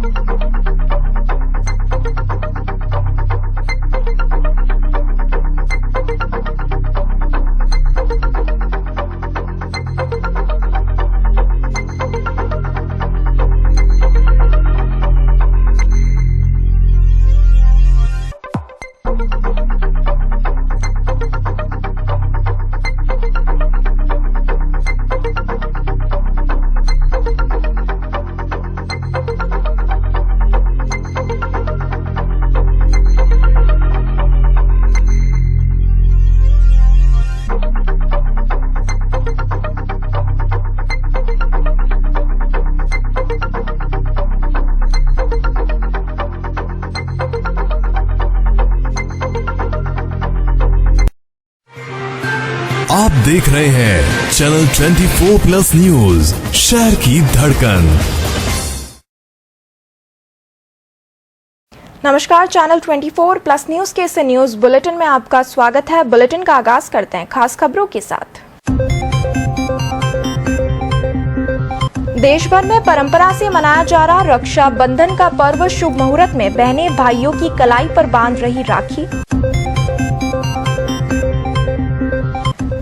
आप देख रहे हैं चैनल 24+ न्यूज, शहर की धड़कन। नमस्कार, चैनल 24+ न्यूज के इस न्यूज बुलेटिन में आपका स्वागत है। बुलेटिन का आगाज करते हैं खास खबरों के साथ। देश भर में परंपरा से मनाया जा रहा रक्षाबंधन का पर्व, शुभ मुहूर्त में बहनें भाइयों की कलाई पर बांध रही राखी।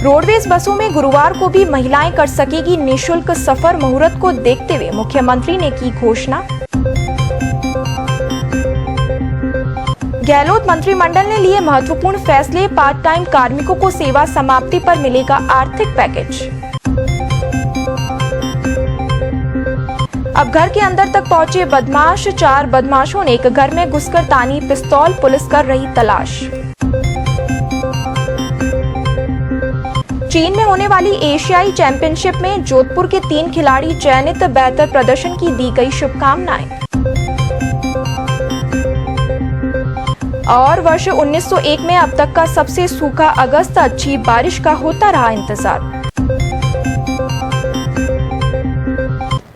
रोडवेज बसों में गुरुवार को भी महिलाएं कर सकेगी निःशुल्क सफर, मुहूर्त को देखते हुए मुख्यमंत्री ने की घोषणा। गहलोत मंत्रिमंडल ने लिए महत्वपूर्ण फैसले, पार्ट टाइम कार्मिकों को सेवा समाप्ति पर मिलेगा आर्थिक पैकेज। अब घर के अंदर तक पहुंचे बदमाश, 4 बदमाशों ने एक घर में घुसकर तानी पिस्तौल, पुलिस कर रही तलाश। चीन में होने वाली एशियाई चैंपियनशिप में जोधपुर के 3 खिलाड़ी चयनित, बेहतर प्रदर्शन की दी गई शुभकामनाएं। और वर्ष 1901 में अब तक का सबसे सूखा अगस्त, अच्छी बारिश का होता रहा इंतजार।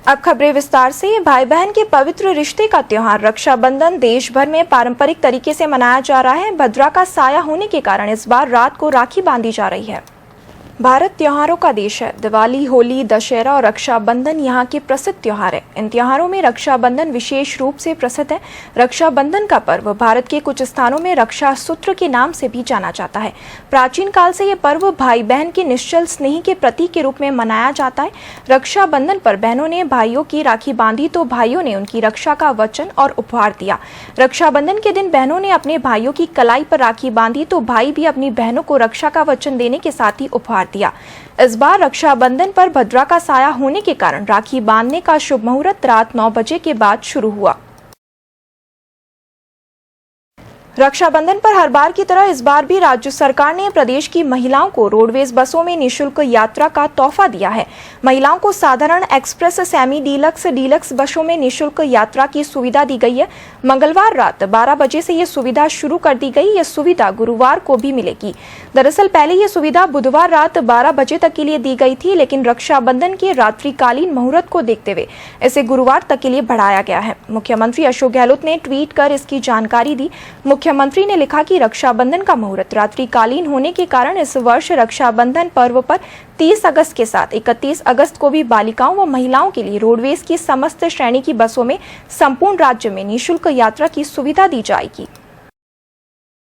अब खबरें विस्तार से। भाई बहन के पवित्र रिश्ते का त्योहार रक्षाबंधन देश भर में पारंपरिक तरीके से मनाया जा रहा है। भद्रा का साया होने के कारण इस बार रात को राखी बांधी जा रही है। भारत त्योहारों का देश है। दिवाली, होली, दशहरा और रक्षाबंधन यहाँ के प्रसिद्ध त्योहार है। इन त्योहारों में रक्षाबंधन विशेष रूप से प्रसिद्ध है। रक्षाबंधन का पर्व भारत के कुछ स्थानों में रक्षा सूत्र के नाम से भी जाना जाता है। प्राचीन काल से ये पर्व भाई बहन के निश्चल स्नेह के प्रतीक के रूप में मनाया जाता है। रक्षाबंधन पर बहनों ने भाइयों की राखी बांधी तो भाइयों ने उनकी रक्षा का वचन और उपहार दिया। रक्षाबंधन के दिन बहनों ने अपने भाइयों की कलाई पर राखी बांधी तो भाई भी अपनी बहनों को रक्षा का वचन देने के साथ ही उपहार दिया। इस बार रक्षाबंधन पर भद्रा का साया होने के कारण राखी बांधने का शुभ मुहूर्त रात 9 बजे के बाद शुरू हुआ। रक्षाबंधन पर हर बार की तरह इस बार भी राज्य सरकार ने प्रदेश की महिलाओं को रोडवेज बसों में निःशुल्क यात्रा का तोहफा दिया है। महिलाओं को साधारण, एक्सप्रेस, सेमी डीलक्स, डीलक्स बसों में निःशुल्क यात्रा की सुविधा दी गई है। मंगलवार रात 12 बजे से ये सुविधा शुरू कर दी गई। ये सुविधा गुरुवार को भी मिलेगी। दरअसल पहले ये सुविधा बुधवार रात 12 बजे तक के लिए दी गई थी, लेकिन रक्षाबंधन के रात्रिकालीन मुहूर्त को देखते हुए इसे गुरुवार तक के लिए बढ़ाया गया है। मुख्यमंत्री अशोक गहलोत ने ट्वीट कर इसकी जानकारी दी। मुख्यमंत्री ने लिखा कि रक्षाबंधन का मुहूर्त रात्रिकालीन होने के कारण इस वर्ष रक्षाबंधन पर्व पर 30 अगस्त के साथ 31 अगस्त को भी बालिकाओं व महिलाओं के लिए रोडवेज की समस्त श्रेणी की बसों में संपूर्ण राज्य में निःशुल्क यात्रा की सुविधा दी जाएगी।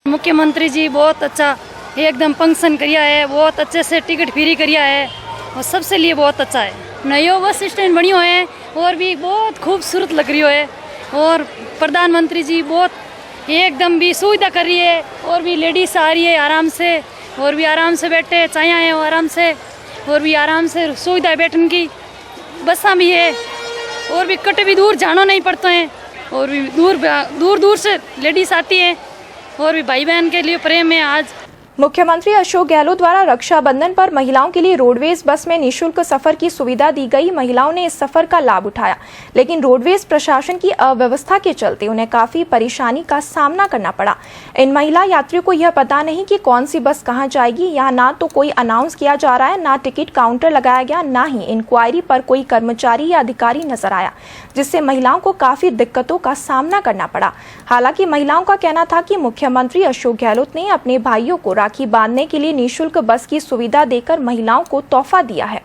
मुख्यमंत्री जी बहुत अच्छा एकदम फंक्शन किया है, बहुत अच्छे से टिकट फ्री किया है और सबसे लिए बहुत अच्छा है। नयो बस स्टैंड बनी हुए है और भी बहुत खूबसूरत लग रही है। और प्रधानमंत्री जी बहुत एकदम भी सुविधा कर रही है और भी लेडीज आ रही है आराम से और भी आराम से बैठे, चाय है आराम से और भी आराम से सुविधा है बैठने की। बसा भी है और भी कटे भी दूर जाना नहीं पड़ता है और भी दूर दूर से लेडीज आती है और भी भाई बहन के लिए प्रेम है। आज मुख्यमंत्री अशोक गहलोत द्वारा रक्षाबंधन पर महिलाओं के लिए रोडवेज बस में निःशुल्क सफर की सुविधा दी गई। महिलाओं ने इस सफर का लाभ उठाया, लेकिन रोडवेज प्रशासन की अव्यवस्था के चलते उन्हें काफी परेशानी का सामना करना पड़ा। इन महिला यात्रियों को यह पता नहीं कि कौन सी बस कहां जाएगी। यहाँ ना तो कोई अनाउंस किया जा रहा है, ना टिकट काउंटर लगाया गया, ना ही इंक्वायरी पर कोई कर्मचारी या अधिकारी नजर आया, जिससे महिलाओं को काफी दिक्कतों का सामना करना पड़ा। हालांकि महिलाओं का कहना था कि मुख्यमंत्री अशोक गहलोत ने अपने भाइयों को राखी बांधने के लिए निःशुल्क बस की सुविधा देकर महिलाओं को तोहफा दिया है।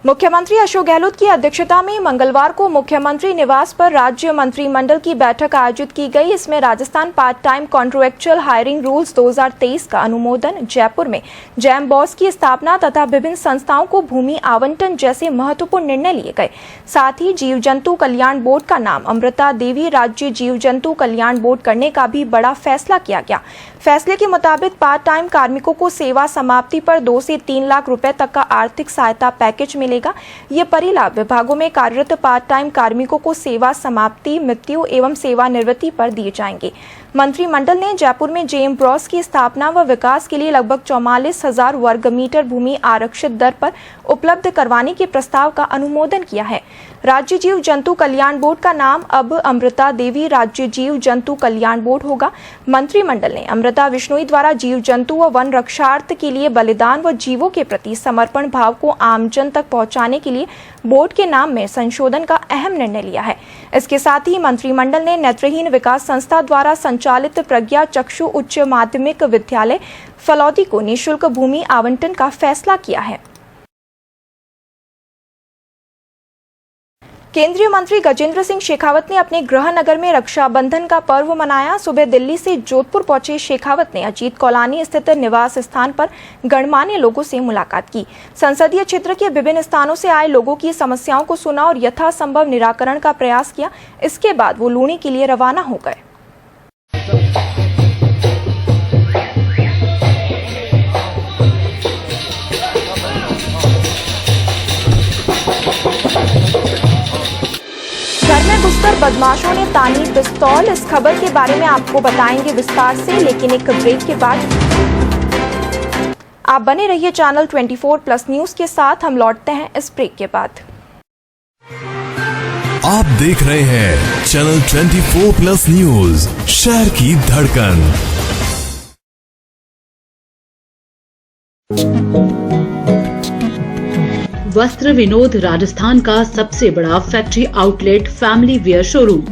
मुख्यमंत्री अशोक गहलोत की अध्यक्षता में मंगलवार को मुख्यमंत्री निवास पर राज्य मंत्रिमंडल की बैठक आयोजित की गई। इसमें Rajasthan part time contractual hiring rules 2023 का अनुमोदन, जयपुर में जैम बॉस की स्थापना तथा विभिन्न संस्थाओं को भूमि आवंटन जैसे महत्वपूर्ण निर्णय लिए गए। साथ ही जीव जंतु कल्याण बोर्ड का नाम अमृता देवी राज्य जीव जंतु कल्याण बोर्ड करने का भी बड़ा फैसला किया गया। फैसले के मुताबिक पार्ट टाइम कार्मिकों को सेवा समाप्ति पर 2 से 3 लाख रुपए तक का आर्थिक सहायता पैकेज मिलेगा। ये परिलाभ विभागों में कार्यरत पार्ट टाइम कार्मिकों को सेवा समाप्ति, मृत्यु एवं सेवानिवृत्ति पर दिए जाएंगे। मंत्रिमंडल ने जयपुर में जेम ब्रॉस की स्थापना व विकास के लिए लगभग 44,000 वर्ग मीटर भूमि आरक्षित दर पर उपलब्ध करवाने के प्रस्ताव का अनुमोदन किया है। राज्य जीव जंतु कल्याण बोर्ड का नाम अब अमृता देवी राज्य जीव जंतु कल्याण बोर्ड होगा। मंत्रिमंडल ने अमृता विश्नोई द्वारा जीव जंतु व वन रक्षार्थ के लिए बलिदान व जीवों के प्रति समर्पण भाव को आमजन तक पहुंचाने के लिए बोर्ड के नाम में संशोधन का अहम निर्णय लिया है। इसके साथ ही मंत्रिमंडल ने नेत्रहीन विकास संस्था द्वारा संचालित प्रज्ञा चक्षु उच्च माध्यमिक विद्यालय फलौदी को निःशुल्क भूमि आवंटन का फैसला किया है। केंद्रीय मंत्री गजेंद्र सिंह शेखावत ने अपने गृह नगर में रक्षाबंधन का पर्व मनाया। सुबह दिल्ली से जोधपुर पहुंचे शेखावत ने अजीत कॉलोनी स्थित निवास स्थान पर गणमान्य लोगों से मुलाकात की। संसदीय क्षेत्र के विभिन्न स्थानों से आए लोगों की समस्याओं को सुना और यथासंभव निराकरण का प्रयास किया। इसके बाद वो लूणी के लिए रवाना हो गए। घर में घुसकर बदमाशों ने तानी पिस्तौल। इस खबर के बारे में आपको बताएंगे विस्तार से, लेकिन एक ब्रेक के बाद। आप बने रहिए चैनल 24+ न्यूज के साथ। हम लौटते हैं इस ब्रेक के बाद। आप देख रहे हैं चैनल 24+ न्यूज, शहर की धड़कन। वस्त्र विनोद राजस्थान का सबसे बड़ा factory outlet family wear showroom.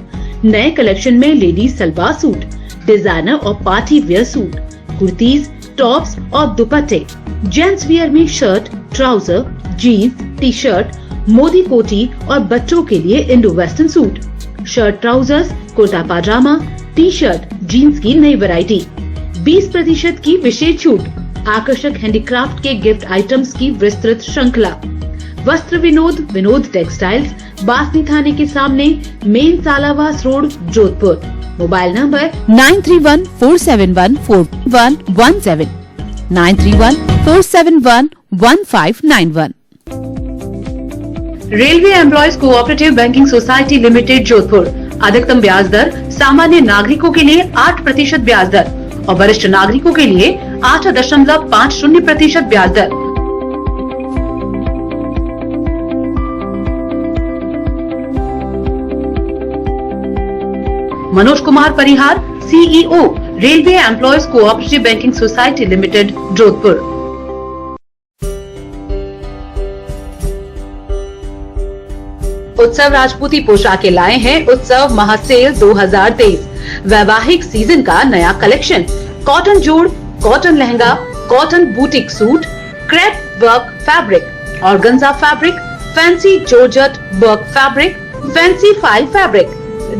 नए कलेक्शन में लेडीज सलवार सूट, डिजाइनर और party wear suit, kurtis, tops और दुपट्टे, जेंट्स वियर में shirt, trouser, jeans, T shirt, Modi कोटी और बच्चों के लिए Indo western suit, shirt, trousers, kurta pajama, T shirt, jeans की नई वैरायटी, 20% की विशेष छूट, आकर्षक हैंडीक्राफ्ट के गिफ्ट आइटम्स की विस्तृत श्रृंखला। वस्त्र विनोद, विनोद टेक्सटाइल्स, बासनी थाने के सामने, main Salawas road, Jodhpur. Mobile number 9314714117, 9314711591। Railway employees cooperative banking society limited, Jodhpur. अधिकतम ब्याज दर सामान्य नागरिकों के लिए 8% ब्याज दर और वरिष्ठ नागरिकों के लिए 8.50% ब्याज दर। Manoj Kumar Parihar, CEO, railway employees cooperative banking society limited, Jodhpur. उत्सव राजपूती पोशाकें लाए हैं उत्सव महासेल 2023। वैवाहिक सीजन का नया कलेक्शन, कॉटन जोड़, cotton lehenga, cotton boutique suit, crepe work fabric, organza fabric, fancy georgette work fabric, fancy file fabric,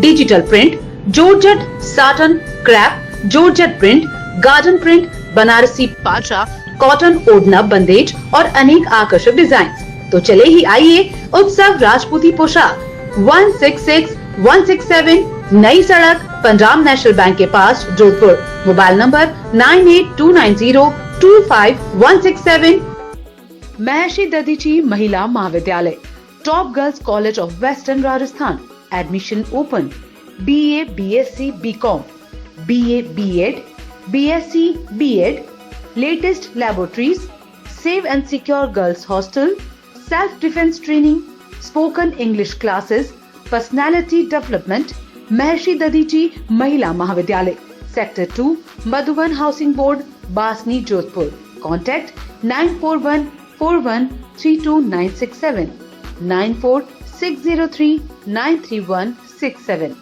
digital print, georgette satin, crepe, georgette print, garden print, Banarasi पाचा, कॉटन ओढ़ना, बंदेज और अनेक आकर्षक डिजाइन। तो चले ही आइए उत्सव राजपूती पोशाक 166-167 नई सड़क, पंजाब नेशनल बैंक के पास, जोधपुर। Mobile number 9829025167। महर्षि दधीची महिला महाविद्यालय, top girls college of western Rajasthan. Admission open. BA, BSc, BCom, BA, B.Ed, BSc, B.Ed, latest laboratories, safe and secure girls hostel, self-defense training, spoken English classes, personality development। महर्षि दधीची महिला महाविद्यालय, sector 2, Madhuban housing board, Basni, Jodhpur. Contact 9414132967, 9460393167।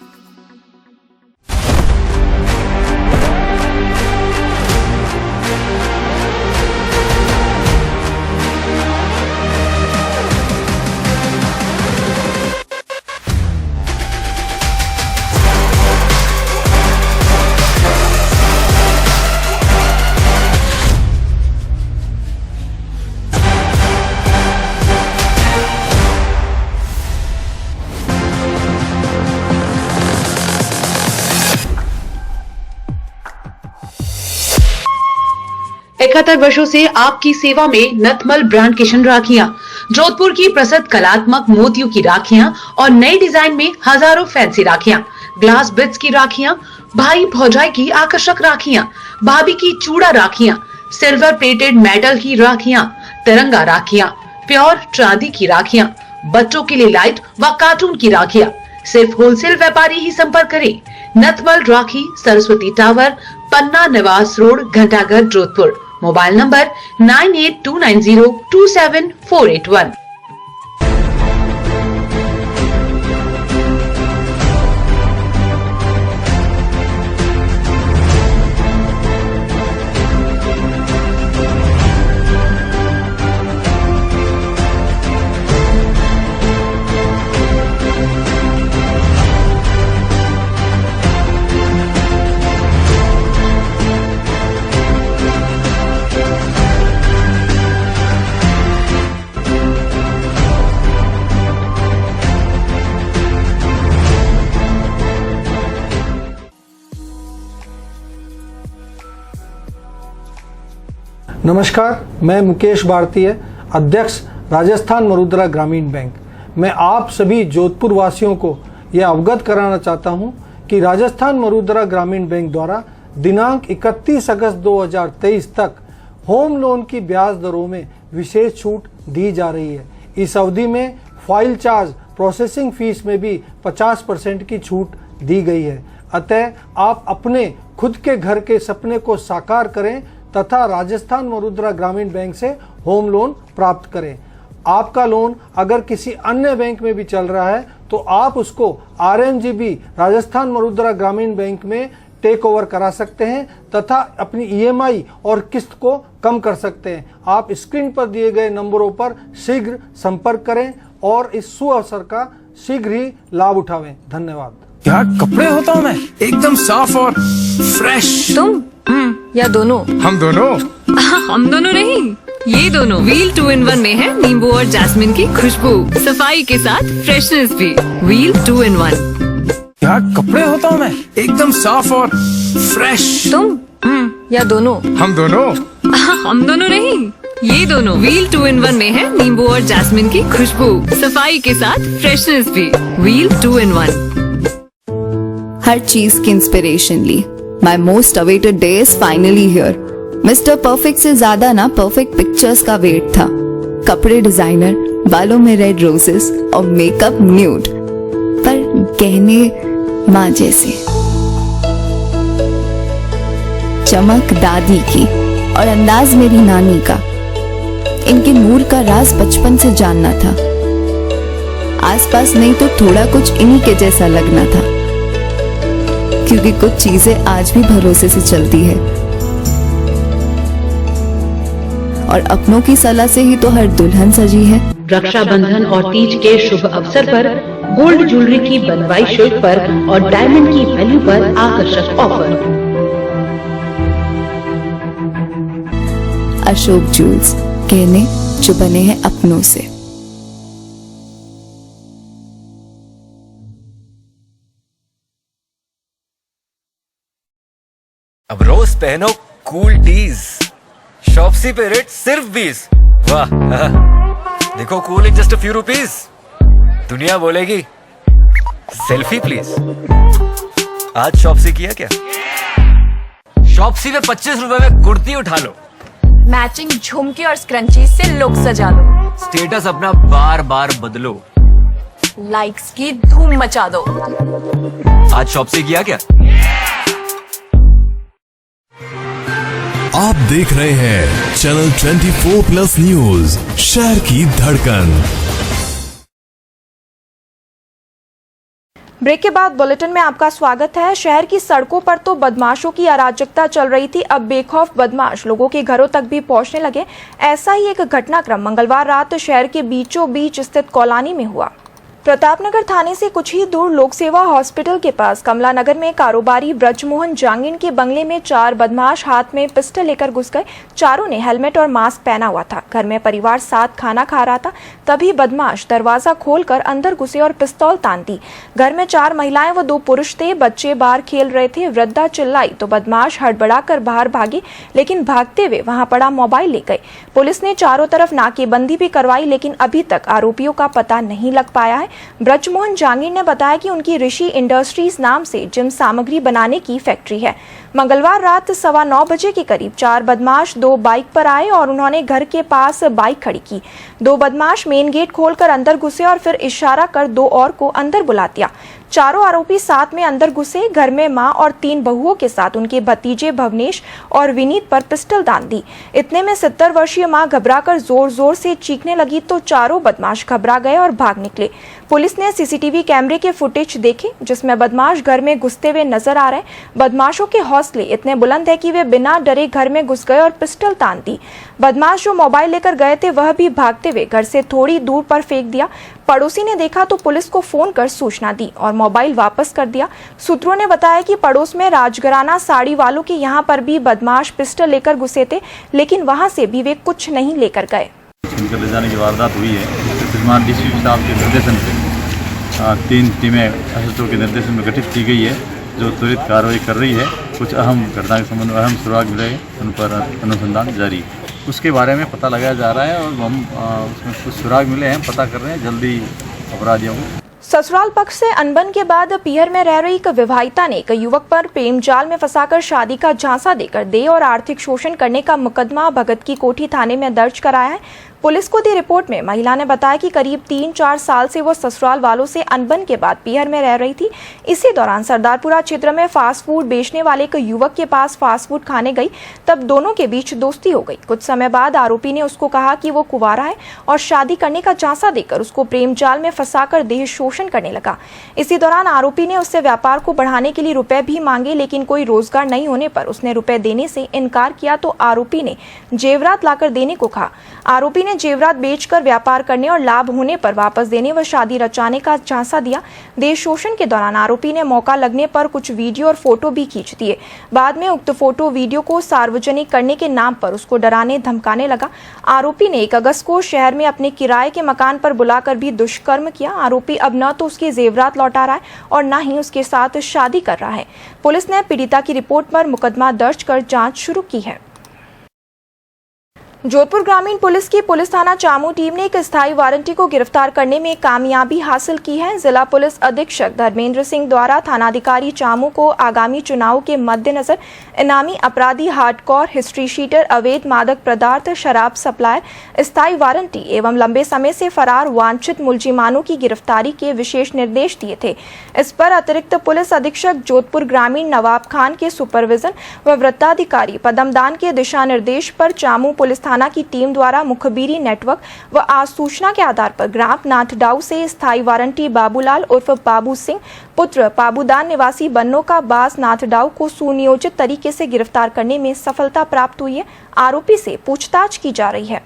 71 वर्षों से आपकी सेवा में Nathmal brand Kishan राखियां, जोधपुर की प्रसिद्ध कलात्मक मोतियों की राखियां और नए डिजाइन में हजारों फैंसी राखियां, ग्लास बिट्स की राखियां, भाई भौजाई की आकर्षक राखियां, भाभी की चूड़ा राखियां, सिल्वर प्लेटेड मेटल की राखियां, तिरंगा राखियां, प्योर चांदी की राखियां, बच्चों के लिए लाइट व कार्टून की राखियां। सिर्फ होलसेल व्यापारी ही संपर्क करें। Nathmal Rakhi, Saraswati tower, Panna Niwas road, Ghantaghar, Jodhpur. Mobile number 9829027481। नमस्कार, मैं मुकेश भारतीय, अध्यक्ष राजस्थान मरुद्रा ग्रामीण बैंक। मैं आप सभी जोधपुर वासियों को यह अवगत कराना चाहता हूं कि राजस्थान मरुद्रा ग्रामीण बैंक द्वारा दिनांक 31 अगस्त 2023 तक होम लोन की ब्याज दरों में विशेष छूट दी जा रही है। इस अवधि में फाइल चार्ज, प्रोसेसिंग फीस में भी 50% की छूट दी गई है। अतः आप अपने खुद के घर के सपने को साकार करें तथा राजस्थान मरुद्रा ग्रामीण बैंक से होम लोन प्राप्त करें। आपका लोन अगर किसी अन्य बैंक में भी चल रहा है तो आप उसको RMGB राजस्थान मरुद्रा ग्रामीण बैंक में टेक ओवर करा सकते हैं तथा अपनी EMI और किस्त को कम कर सकते हैं। आप स्क्रीन पर दिए गए नंबरों पर शीघ्र संपर्क करें और इस सुअवसर का शीघ्र ही लाभ उठावें। धन्यवाद। क्या कपड़े होता हूँ मैं, एकदम साफ और फ्रेश। तुम या दोनों? हम दोनों। हम दोनों नहीं, ये दोनों। व्हील 2 in 1 में है नींबू और जैस्मिन की खुशबू, सफाई के साथ फ्रेशनेस भी। Wheel 2 in 1। क्या कपड़े होता हूँ मैं, एकदम साफ और फ्रेश। तुम या दोनों? हम दोनों। हम दोनों नहीं, ये दोनों। व्हील 2 in 1 में है नींबू और जैस्मिन की खुशबू, सफाई के साथ फ्रेशनेस भी। Wheel 2 in 1। हर चीज की इंस्पिरेशन ली। My most awaited day is finally here. Mister perfect से ज्यादा ना परफेक्ट पिक्चर्स का वेट था। कपड़े डिजाइनर, बालों में रेड रोजेस और मेकअप न्यूड, पर गहने माँ जैसे। चमक दादी की और अंदाज मेरी नानी का। इनके नूर का राज बचपन से जानना था। आसपास नहीं तो थोड़ा कुछ इन्हीं के जैसा लगना था, क्योंकि कुछ चीजें आज भी भरोसे से चलती है और अपनों की सलाह से ही तो हर दुल्हन सजी है। रक्षाबंधन और तीज के शुभ अवसर पर गोल्ड ज्वेलरी की बनवाई शुल्क पर और डायमंड की वैल्यू पर आकर्षक ऑफर। अशोक ज्वेल्स, गहने जो बने हैं अपनों से। अब रोज पहनो कूल टीज। शॉप्सी पे रेट सिर्फ 20। वाह, देखो cool in just a few rupees. दुनिया बोलेगी सेल्फी प्लीज। आज शॉप्सी किया क्या? शॉप्सी पे 25 रुपए में कुर्ती उठा लो, मैचिंग झुमके और स्क्रंची से लुक सजा लो, स्टेटस अपना बार बार बदलो, लाइक्स की धूम मचा दो। आज शॉप्सी किया क्या? आप देख रहे हैं चैनल 24+ न्यूज, शहर की धड़कन। ब्रेक के बाद बुलेटिन में आपका स्वागत है। शहर की सड़कों पर तो बदमाशों की अराजकता चल रही थी, अब बेखौफ बदमाश लोगों के घरों तक भी पहुंचने लगे। ऐसा ही एक घटनाक्रम मंगलवार रात शहर के बीचों बीच स्थित कॉलोनी में हुआ। प्रतापनगर थाने से कुछ ही दूर लोक सेवा हॉस्पिटल के पास कमला नगर में कारोबारी ब्रजमोहन जांगिन के बंगले में 4 बदमाश हाथ में पिस्टल लेकर घुस गए। चारों ने हेलमेट और मास्क पहना हुआ था। घर में परिवार साथ खाना खा रहा था, तभी बदमाश दरवाजा खोलकर अंदर घुसे और पिस्तौल तान दी। घर में 4 महिलाएं व 2 पुरुष थे। बच्चे बाहर खेल रहे थे। वृद्धा चिल्लाई तो बदमाश हड़बड़ाकर बाहर भागे, लेकिन भागते हुए वहां पड़ा मोबाइल ले गए। पुलिस ने चारों तरफ नाकेबंदी भी करवाई, लेकिन अभी तक आरोपियों का पता नहीं लग पाया है। ब्रजमोहन जांगिर ने बताया कि उनकी ऋषि इंडस्ट्रीज नाम से जिम सामग्री बनाने की फैक्ट्री है। मंगलवार रात 9:15 बजे के करीब 4 बदमाश 2 बाइक पर आए और उन्होंने घर के पास बाइक खड़ी की। 2 बदमाश मेन गेट खोलकर अंदर घुसे और फिर इशारा कर 2 और को अंदर बुला दिया। चारों आरोपी साथ में अंदर घुसे। घर में मां और 3 बहुओं के साथ उनके भतीजे भवनेश और विनीत पर पिस्टल दान दी। इतने में 70 वर्षीय मां घबराकर जोर जोर से चीखने लगी तो चारों बदमाश घबरा गए और भाग निकले। पुलिस ने सीसीटीवी कैमरे के फुटेज देखे, जिसमें बदमाश घर में घुसते हुए नजर आ रहे। बदमाशों के हौसले इतने बुलंद है कि वे बिना डरे घर में घुस गए और पिस्टल तान दी। बदमाश जो मोबाइल लेकर गए थे वह भी भागते हुए घर से थोड़ी दूर पर फेंक दिया। पड़ोसी ने देखा तो पुलिस को फोन कर सूचना दी और मोबाइल वापस कर दिया। सूत्रों ने बताया कि पड़ोस में राजघराना साड़ी वालों के यहाँ पर भी बदमाश पिस्टल लेकर घुसे थे, लेकिन वहाँ से भी वे कुछ नहीं लेकर गए। ले जाने की वारदात हुई है। डीसीपी साहब के निर्देशन से 3 टीमें एसएचओ के निर्देशन में गठित की गई है, जो त्वरित कार्रवाई कर रही है। कुछ अहम घटना के संबंध में अहम सुराग मिले, उन पर अनुसंधान जारी है। उसके बारे में पता लगाया जा रहा है और हम उसमें कुछ सुराग मिले हैं, पता कर रहे हैं जल्दी अपराधियों को। ससुराल पक्ष से अनबन के बाद पीहर में रह रही एक विवाहिता ने एक युवक पर प्रेम जाल में फंसाकर शादी का झांसा देकर देह और आर्थिक शोषण करने का मुकदमा भगत की कोठी थाने में दर्ज कराया है। पुलिस को दी रिपोर्ट में महिला ने बताया कि करीब 3-4 साल से वो ससुराल वालों से अनबन के बाद पीहर में रह रही थी। इसी दौरान सरदारपुरा क्षेत्र में फास्ट फूड बेचने वाले एक युवक के पास फास्ट फूड खाने गई, तब दोनों के बीच दोस्ती हो गई। कुछ समय बाद आरोपी ने उसको कहा कि वो कुंवारा है और शादी करने का झांसा देकर उसको प्रेम जाल में फंसाकर देह शोषण करने लगा। इसी दौरान आरोपी ने उससे व्यापार को बढ़ाने के लिए रुपए भी मांगे, लेकिन कोई रोजगार नहीं होने पर उसने रुपए देने से इनकार किया तो आरोपी ने जेवरात लाकर देने को कहा। आरोपी ने जेवरात बेचकर व्यापार करने और लाभ होने पर वापस देने व शादी रचाने का झांसा दिया। देश शोषण के दौरान आरोपी ने मौका लगने पर कुछ वीडियो और फोटो भी खींच दिए। बाद में उक्त फोटो वीडियो को सार्वजनिक करने के नाम पर उसको डराने धमकाने लगा। आरोपी ने 1 अगस्त को शहर में अपने किराए के मकान पर बुलाकर भी दुष्कर्म किया। आरोपी अब न तो उसके जेवरात लौटा रहा है और न ही उसके साथ शादी कर रहा है। पुलिस ने पीड़िता की रिपोर्ट पर मुकदमा दर्ज कर जाँच शुरू की है। जोधपुर ग्रामीण पुलिस की पुलिस थाना चामू टीम ने एक स्थायी वारंटी को गिरफ्तार करने में कामयाबी हासिल की है। जिला पुलिस अधीक्षक धर्मेंद्र सिंह द्वारा थानाधिकारी चामू को आगामी चुनाव के मद्देनजर इनामी अपराधी, हार्डकोर हिस्ट्री शीटर, अवैध मादक पदार्थ, शराब सप्लायर, स्थायी वारंटी एवं लंबे समय से फरार वांछित मुलजिमानों की गिरफ्तारी के विशेष निर्देश दिए थे। इस पर अतिरिक्त पुलिस अधीक्षक जोधपुर ग्रामीण नवाब खान के सुपरविजन व वृत्ताधिकारी पदमदान के दिशा निर्देश पर चामू पुलिस थाना की टीम द्वारा मुखबिरी नेटवर्क व आज सूचना के आधार पर ग्राम नाथडाऊ से स्थायी वारंटी बाबूलाल उर्फ बाबू सिंह पुत्र पाबूदान निवासी बन्नो का बास नाथडाऊ को सुनियोजित तरीके से गिरफ्तार करने में सफलता प्राप्त हुई है। आरोपी से पूछताछ की जा रही है।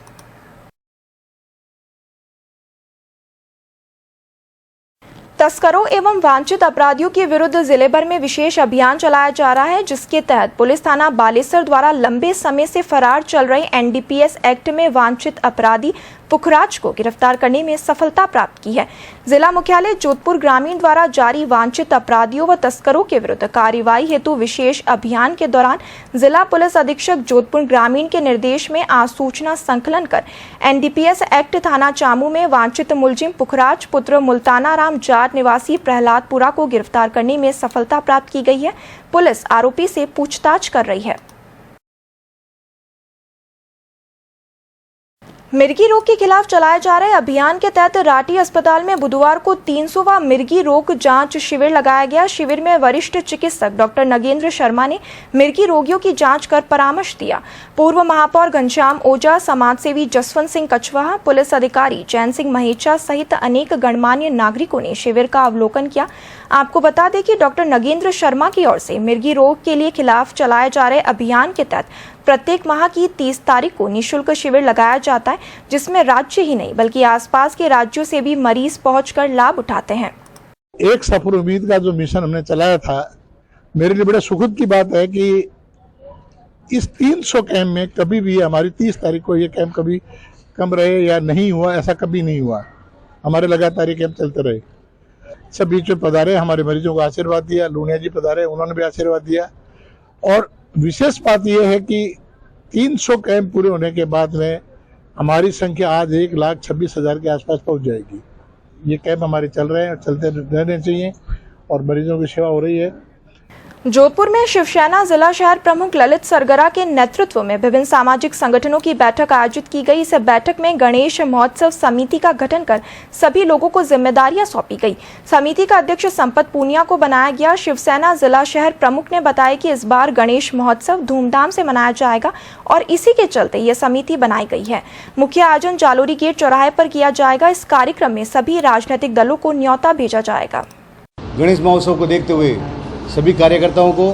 तस्करों एवं वांछित अपराधियों के विरुद्ध जिले भर में विशेष अभियान चलाया जा रहा है, जिसके तहत पुलिस थाना बालेसर द्वारा लंबे समय से फरार चल रहे एनडीपीएस एक्ट में वांछित अपराधी पुखराज को गिरफ्तार करने में सफलता प्राप्त की है। जिला मुख्यालय जोधपुर ग्रामीण द्वारा जारी वांछित अपराधियों व तस्करों के विरुद्ध कार्रवाई हेतु विशेष अभियान के दौरान जिला पुलिस अधीक्षक जोधपुर ग्रामीण के निर्देश में आज सूचना संकलन कर एनडीपीएस एक्ट थाना चामू में वांछित मुलजिम पुखराज पुत्र मुल्ताना राम जाट निवासी प्रहलादपुरा को गिरफ्तार करने में सफलता प्राप्त की गई है। पुलिस आरोपी से पूछताछ कर रही है। मिर्गी रोग के खिलाफ चलाए जा रहे अभियान के तहत राठी अस्पताल में बुधवार को 300वां मिर्गी रोग जांच शिविर लगाया गया। शिविर में वरिष्ठ चिकित्सक डॉक्टर नगेंद्र शर्मा ने मिर्गी रोगियों की जांच कर परामर्श दिया। पूर्व महापौर घनश्याम ओझा, समाजसेवी जसवंत सिंह कछवाहा, पुलिस अधिकारी चैन सिंह महेचा सहित अनेक गणमान्य नागरिकों ने शिविर का अवलोकन किया। आपको बता दें कि डॉक्टर नगेंद्र शर्मा की ओर से मिर्गी रोग के लिए खिलाफ चलाए जा रहे अभियान के तहत प्रत्येक माह की 30 तारीख को निःशुल्क शिविर लगाया जाता है, जिसमें राज्य ही नहीं बल्कि आसपास के राज्यों से भी मरीज पहुंचकर लाभ उठाते हैं। एक सफर उम्मीद का जो मिशन हमने चलाया था, मेरे लिए बड़ा सुखद की बात है कि इस 300 कैंप में कभी भी हमारी 30 तारीख को ये कैंप कभी कम रहे या नहीं हुआ, ऐसा कभी नहीं हुआ। हमारे लगातार ये कैंप चलते रहे। सब बीच में पधारे, हमारे मरीजों को आशीर्वाद दिया। लूनिया जी पधारे, उन्होंने भी आशीर्वाद दिया। और विशेष बात यह है कि 300 कैंप पूरे होने के बाद में हमारी संख्या आज 1,26,000 के आसपास पहुंच जाएगी। ये कैंप हमारे चल रहे हैं और चलते रहने चाहिए और मरीजों की सेवा हो रही है। जोधपुर में शिवसेना जिला शहर प्रमुख ललित सरगरा के नेतृत्व में विभिन्न सामाजिक संगठनों की बैठक आयोजित की गई। इस बैठक में गणेश महोत्सव समिति का गठन कर सभी लोगों को जिम्मेदारियां सौंपी गई। समिति का अध्यक्ष संपत पूनिया को बनाया गया। शिवसेना जिला शहर प्रमुख ने बताया कि इस बार गणेश महोत्सव धूमधाम से मनाया जाएगा और इसी के चलते ये समिति बनाई गई है। मुख्य आयोजन जालोरी गेट चौराहे पर किया जाएगा। इस कार्यक्रम में सभी राजनीतिक दलों को न्योता भेजा जाएगा। गणेश महोत्सव को देखते हुए सभी कार्यकर्ताओं को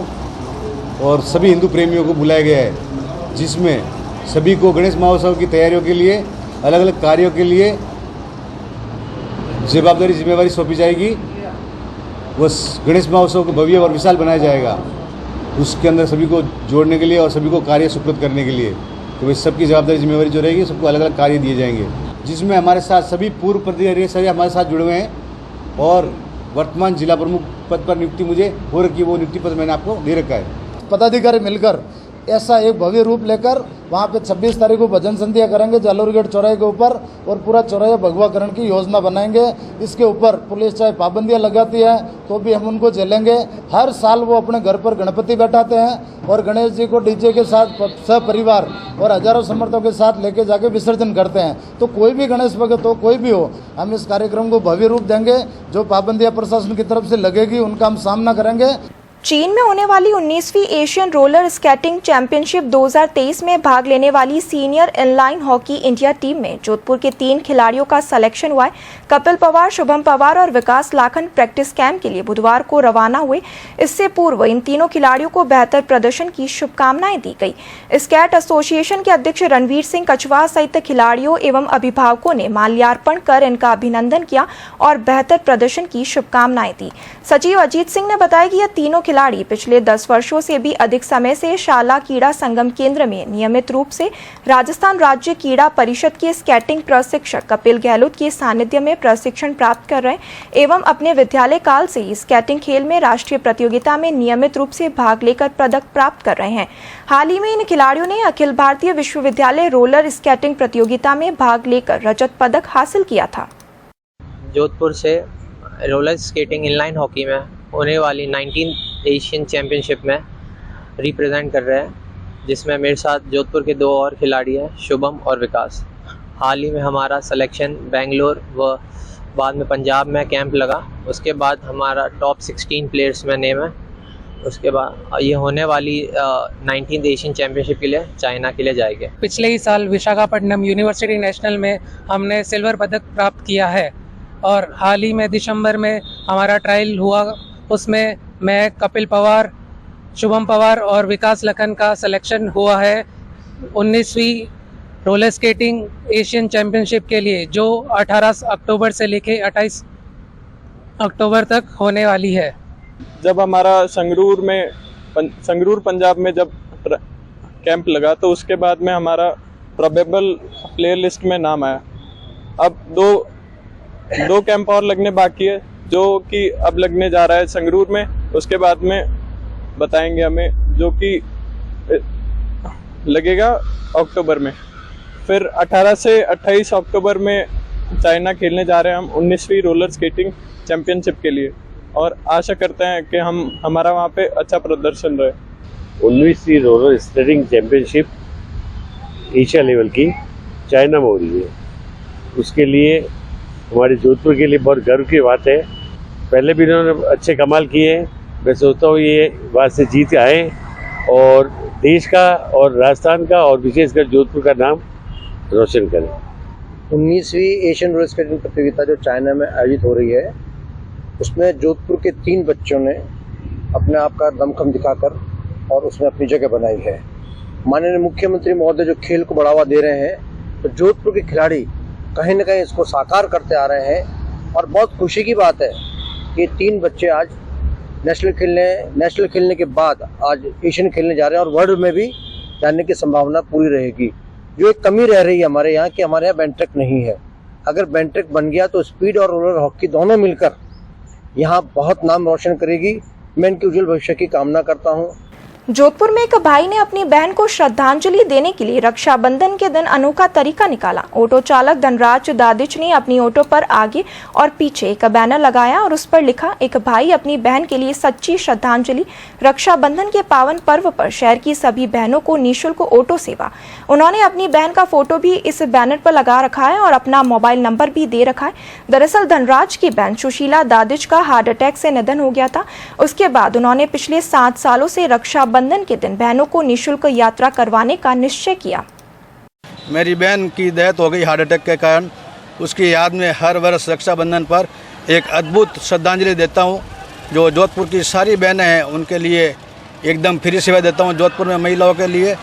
और सभी हिंदू प्रेमियों को बुलाया गया है, जिसमें सभी को गणेश महोत्सव की तैयारियों के लिए अलग अलग कार्यों के लिए जिम्मेवारी सौंपी जाएगी। वह गणेश महोत्सव को भव्य और विशाल बनाया जाएगा, उसके अंदर सभी को जोड़ने के लिए और सभी को कार्य सुकृत करने के लिए। तो वह सबकी जवाबदारी जिम्मेवारी जो रहेगी, सबको अलग अलग कार्य दिए जाएंगे, जिसमें हमारे साथ सभी पूर्व प्रतिनिधि सभी हमारे साथ जुड़े हुए हैं और वर्तमान जिला प्रमुख पद पर नियुक्ति मुझे हो रखी है, वो नियुक्ति पद मैंने आपको दे रखा है। पदाधिकारी मिलकर ऐसा एक भव्य रूप लेकर वहाँ पे 26 तारीख को भजन संध्या करेंगे जालोर गेट चौराहे के ऊपर और पूरा चौराहा भगवाकरण की योजना बनाएंगे। इसके ऊपर पुलिस चाहे पाबंदियाँ लगाती है तो भी हम उनको झेलेंगे। हर साल वो अपने घर पर गणपति बैठाते हैं और गणेश जी को डीजे के साथ सपरिवार और हजारों समर्थकों के साथ लेके जाके विसर्जन करते हैं। तो कोई भी गणेश भक्त हो, कोई भी हो, हम इस कार्यक्रम को भव्य रूप देंगे। जो पाबंदियाँ प्रशासन की तरफ से लगेगी उनका हम सामना करेंगे। चीन में होने वाली 19वीं एशियन रोलर स्केटिंग चैंपियनशिप 2023 में भाग लेने वाली senior inline hockey India team में जोधपुर के 3 खिलाड़ियों का सिलेक्शन हुआ है। कपिल पवार, शुभम पवार और विकास लाखन प्रैक्टिस कैंप के लिए बुधवार को रवाना हुए। इससे पूर्व इन तीनों खिलाड़ियों को बेहतर प्रदर्शन की शुभकामनाएं दी गई। स्केट एसोसिएशन के अध्यक्ष रणवीर सिंह कछवाहा सहित खिलाड़ियों एवं अभिभावकों ने माल्यार्पण कर इनका अभिनंदन किया और बेहतर प्रदर्शन की शुभकामनाएं दी। सचिव अजीत सिंह ने बताया कि यह तीनों खिलाड़ी पिछले 10 वर्षों से भी अधिक समय से शाला कीड़ा संगम केंद्र में नियमित रूप से राजस्थान राज्य कीड़ा परिषद के स्केटिंग प्रशिक्षक कपिल गहलोत के सानिध्य में प्रशिक्षण प्राप्त कर रहे हैं एवं अपने विद्यालय काल से ही स्केटिंग खेल में राष्ट्रीय प्रतियोगिता में नियमित रूप से भाग लेकर पदक प्राप्त कर रहे हैं। हाल ही में इन खिलाड़ियों ने अखिल भारतीय विश्वविद्यालय रोलर स्केटिंग प्रतियोगिता में भाग लेकर रजत पदक हासिल किया था। जोधपुर से रोलर स्केटिंग इनलाइन हॉकी में होने वाली 19th एशियन चैम्पियनशिप में रिप्रेजेंट कर रहे हैं, जिसमें मेरे साथ जोधपुर के 2 और खिलाड़ी हैं, शुभम और विकास। हाल ही में हमारा सिलेक्शन बेंगलोर व बाद में पंजाब में कैंप लगा। उसके बाद हमारा टॉप 16 प्लेयर्स में नेम है। उसके बाद ये होने वाली 19th एशियन चैम्पियनशिप के लिए चाइना के लिए जाएंगे। पिछले ही साल विशाखापट्टनम यूनिवर्सिटी नेशनल में हमने सिल्वर पदक प्राप्त किया है और हाल ही में दिसंबर में हमारा ट्रायल हुआ, उसमें मैं कपिल पवार, शुभम पवार और विकास लखन का सिलेक्शन हुआ है 19वीं रोलर स्केटिंग एशियन चैम्पियनशिप के लिए, जो 18 अक्टूबर से लेके 28 अक्टूबर तक होने वाली है। जब हमारा संगरूर पंजाब में जब कैंप लगा तो उसके बाद में हमारा प्रोबेबल प्लेयर लिस्ट में नाम आया। अब दो कैंप और लगने बाकी है, जो कि अब लगने जा रहा है संगरूर में। उसके बाद में बताएंगे हमें, जो कि लगेगा अक्टूबर में। फिर 18 से 28 अक्टूबर में चाइना खेलने जा रहे हैं हम 19वीं रोलर स्केटिंग चैंपियनशिप के लिए और आशा करते हैं कि हमारा वहाँ पे अच्छा प्रदर्शन रहे। 19वीं roller skating championship Asia level की चाइना में हो रही है। उसके लिए हमारे जोधपुर के लिए बहुत गर्व की बात है। पहले भी इन्होंने अच्छे कमाल किए हैं। मैं सोचता हूँ ये बात से जीत आए और देश का और राजस्थान का और विशेषकर जोधपुर का नाम रोशन करें। 19वीं एशियन रोलर स्केटिंग प्रतियोगिता जो चाइना में आयोजित हो रही है, उसमें जोधपुर के 3 बच्चों ने अपने आप का दमखम दिखाकर और उसमें अपनी जगह बनाई है। माननीय मुख्यमंत्री महोदय जो खेल को बढ़ावा दे रहे हैं, तो जोधपुर के खिलाड़ी कहीं न कहीं इसको साकार करते आ रहे हैं। और बहुत खुशी की बात है कि 3 बच्चे आज नेशनल खेलने के बाद आज एशियन खेलने जा रहे हैं और वर्ल्ड में भी जाने की संभावना पूरी रहेगी। जो एक कमी रह रही है हमारे यहाँ कि हमारे यहाँ बैंट्रैक नहीं है। अगर बैंट्रैक बन गया तो स्पीड और रोलर हॉकी दोनों मिलकर यहाँ बहुत नाम रोशन करेगी। मैं इनके उज्जवल भविष्य की कामना करता हूँ। जोधपुर में एक भाई ने अपनी बहन को श्रद्धांजलि देने के लिए रक्षाबंधन के दिन अनोखा तरीका निकाला। ऑटो चालक धनराज दादिच ने अपनी ऑटो पर आगे और पीछे एक बैनर लगाया और उस पर लिखा, एक भाई अपनी बहन के लिए सच्ची श्रद्धांजलि। रक्षाबंधन के पावन पर्व पर शहर की सभी बहनों को निःशुल्क ऑटो सेवा। उन्होंने अपनी बहन का फोटो भी इस बैनर पर लगा रखा है और अपना मोबाइल नंबर भी दे रखा है। दरअसल धनराज की बहन सुशीला दादिच का हार्ट अटैक से निधन हो गया था। उसके बाद उन्होंने पिछले 7 सालों से रक्षाबंधन के दिन बहनों को निःशुल्क यात्रा करवाने का निश्चय किया। मेरी बहन की डेथ हो गई हार्ट अटैक के कारण। उसकी याद में हर वर्ष रक्षाबंधन पर एक अद्भुत श्रद्धांजलि देता हूं। जो जोधपुर की सारी बहनें हैं उनके लिए एकदम फ्री सेवा देता हूं। जोधपुर में महिलाओं के लिए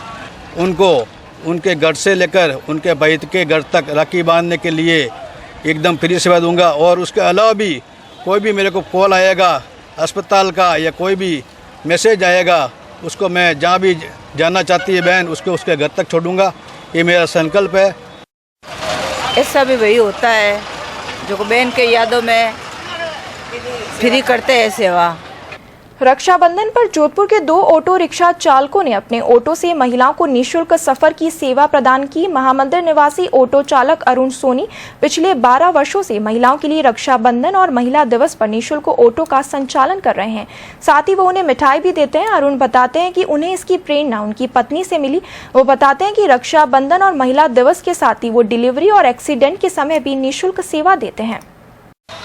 उनको उनके घर से लेकर उनके भाई के घर तक राखी बांधने के लिए एकदम फ्री सेवा दूंगा। और उसके अलावा भी कोई भी मेरे को कॉल आएगा अस्पताल का या कोई भी मैसेज आएगा, उसको मैं जहाँ भी जाना चाहती है बहन उसके घर तक छोड़ूंगा। ये मेरा संकल्प है। ऐसा भी वही होता है जो बहन के यादों में फ्री करते हैं सेवा। रक्षाबंधन पर जोधपुर के 2 ऑटो रिक्शा चालकों ने अपने ऑटो से महिलाओं को निःशुल्क सफर की सेवा प्रदान की। महामंदिर निवासी ऑटो चालक अरुण सोनी पिछले 12 वर्षों से महिलाओं के लिए रक्षाबंधन और महिला दिवस पर निःशुल्क ऑटो का संचालन कर रहे हैं। साथ ही वो उन्हें मिठाई भी देते हैं। अरुण बताते हैं कि उन्हें इसकी प्रेरणा उनकी पत्नी से मिली। वो बताते हैं कि रक्षाबंधन और महिला दिवस के साथ ही वो डिलीवरी और एक्सीडेंट के समय भी निःशुल्क सेवा देते हैं।